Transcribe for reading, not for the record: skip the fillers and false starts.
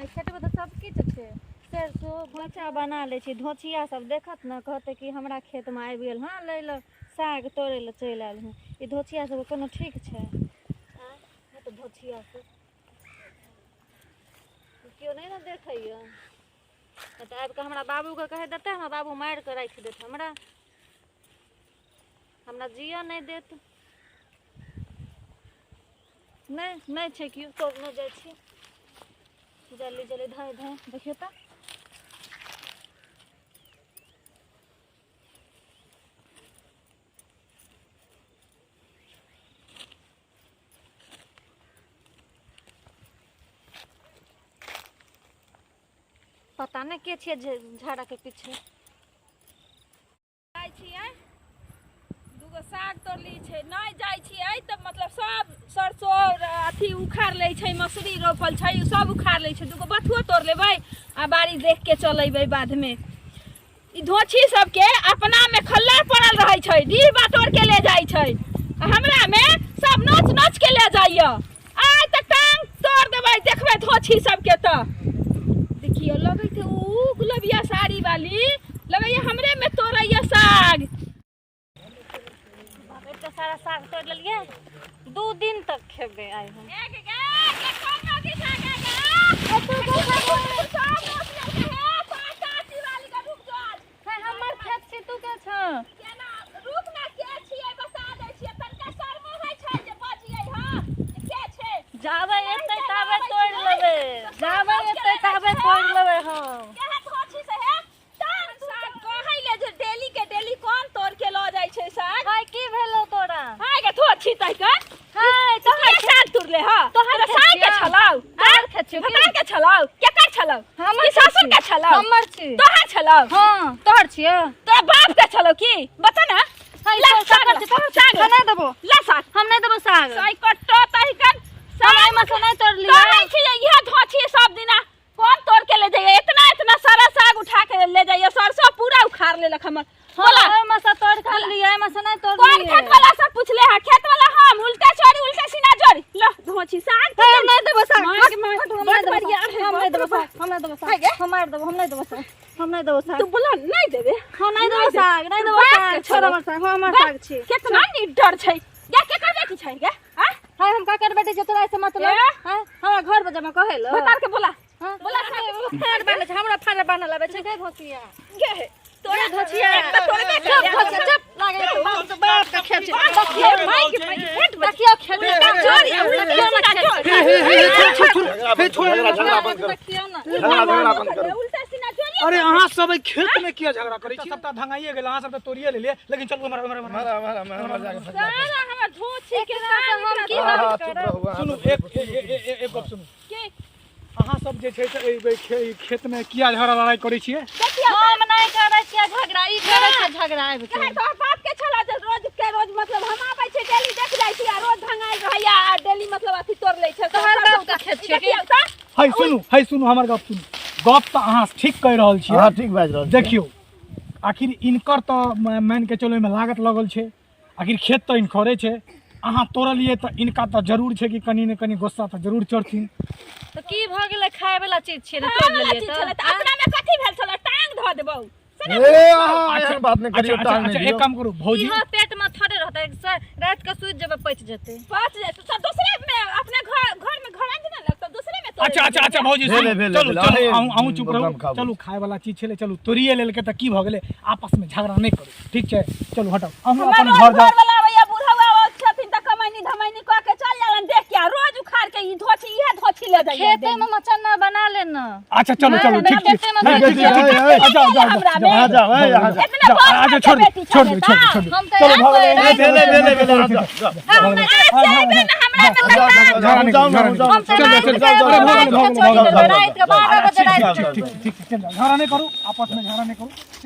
खेत में तो सब किछु छै। सरसों घोचा बना ले छी, धोचिया सब देखत न कहते कि हमरा खेत में आबि गेल, हाँ ले लो साग तोड़े ले चलि आयल हूँ। ई धोचिया सब कोनो ठीक छै? तो धोचिया सब क्यों नहीं ना देखैया, तो आबि के हमरा बाबू के कहे देते, हमरा बाबू मारि के राखि देते, हमरा जिया नहीं देत। नहीं छै क्यों तोड़ नहीं जाय छी, जल्दी जल्दी धाय धाय देखियो तो पता नहीं के छिए झाड़ा के पीछे जाय छिए। दूगो साग तोड़ली छै, नहीं जाय छिए त मतलब सब सरसों अथी उखाड़ ले छै, मसूरी रोपल छै सब उखाड़ ले छै। दूगो बथुओ तोड़ लेबै आ बाड़ी देख के चलेबै बाद में। ई धोछी सब के अपना में खल्लर पड़ल रहे छै, डी बाटोर के ले जाय छै, हमरा में सब नोच नोच के ले जाइया। आइ त टांग तोड़ देबै देखबै धोछी सब के। त देखियो लगे थे ऊ गुलबिया साड़ी वाली लगे हमरे में तोड़ैया साग। इतना सारा साग तोड़ लिये, 2 दिन तक खेबे आइ हम। हमर खेत छी तू के छ? रुक ना के छिए बता दै छिए, तनका शर्म होय छै जे बजियै ह के छै। जाबे एते ताबे तोड़ लेबे, जाबे एते ताबे तोड़ लेबे हम। केहे धोछी से है टांग साग कहै ले जे डेली के डेली कौन तोड़ के ल जाय छै साग। हाय की भेलो तोरा? हाय गे धोछी तै के हाय तोहर साग तुरले ह, तोहर साग के छलौ आर खेत छी भता के छलौ केकर छलौ? हमर सासुर के छलौ? हमर छी। तोहर छलौ? हां तोहर छियै। तोरा बाप के छलौ की बता ना। ला साग साग नहीं देबो, ला साग हम नहीं देबो साग। साग कट्टो तही कन समय में से नहीं तोड़ लिया। तोड़ै छी यह धोछी सब दिना कौन तोड़ के ले जाइए? इतना इतना सारा साग उठा के ले जाइए, सरसों पूरा उखाड़ लेलक हमर। बोला में से तोड़ खा लिया, में से नहीं तोड़ कौन खेत वाला सब पूछले है? खेत वाला हम उल्टा चोरी उल्टा सीना जोरी लो धोछी साग हम नहीं देबो साग, हम नहीं देबो साग, हम नहीं देबो साग, हम मार देबो, हम नहीं देबो साग, हम नहीं देबो साग। तू बोला नहीं देबे, हम नहीं देबो साग, नहीं देबो साग, छोड़ हमर साग, हमर साग छी। कितना निडर छै या के कर बेटी छै गे? हां हाय हम का कर बेटे जे तोरा से मतलब हां हमरा घर बजा में कहेलो बता के बोला बोला फाड़ बांधे छै, हमरा फाड़ बांध लाबे छै के भोसिया गे तोरे धोचिया तोरे बे चुप लागे तो बाप का खेत छै। देखिए माई के पेट में देखियो खेत में चोरी उल्टा सीना जोरी। अरे अहाँ सब खेत में किया झगड़ा करै छी? सबटा धंगाइए गेल, अहाँ सब त तोड़िए लेलिए, लेकिन चलू हमर सारा हमर धोछी के साग हम की करब? सुनू एक गप सुनू, अहाँ सब जे छै से खेत में किया झगड़ा लड़ाई करै छियै? हम नहीं करे छियै झगड़ा, ई करे छै झगड़ा आबि के। तोहर बाप के छला जे रोज के रोज मतलब हम आबै छै डेली देख जाय छी आ रोज धंगाई रहैया आ डेली मतलब अथी तोड़ लै छै। तोहर बाप के खेत छै की? है सुनू हमर गप सुनू। गप त अहाँ ठीक कह रहल छियै। हां ठीक बाज रहल। देखियो आखिर इनकर त मान के चलो में लागत लगल छै, आखिर खेत त इनकरे छै, अहाँ तोड़लिए त इनका त जरूर छै कि कनी ने कनी गुस्सा त जरूर चढ़थिन। तो की भ गेलै? खाय वाला चीज छियै त तोड़ लेलिए त अपना में कथी भेल छला? टांग ध देबौ। ए अहाँ ऐहन बात नहीं करियो, टांग नहीं एक दियो। काम करू भौजी, इहाँ पेट में थोड़े रहतै, रात के सूत जेबे पच जेतै। पच जाय तो दूसरे में अपने घर में घर अंजना लग तो दूसरे में तोड़। अच्छा भौजी चलू अहूँ चुप रहू। चलू खाय वाला चीज छले, चलू तोड़िए लेलके त की भ गेलै, आपस में झगड़ा नहीं करू ठीक छै? चलू हटाओ, अहूँ अपन घर जाओ। वाला भैया बूढ़ा छथिन त कमानी धमानी क के चल जालन देख के रोज उखाड़ के ई धोछी इहे धोछी ले जाइए। खेते में मचन्ना बना लेना। अच्छा चलो ठीक खेते में ठीक। मचन्ना आ जाओ इतना बात छोड़ बेटी छोड़ छले छोड़ त हम तो चलो भाग ले आ जाओ। हम ना जेबे न हमरा में जाओ हम तो रात के 12 बजे रात ठीक झगड़ा नहीं करू, आपस में झगड़ा नहीं करू।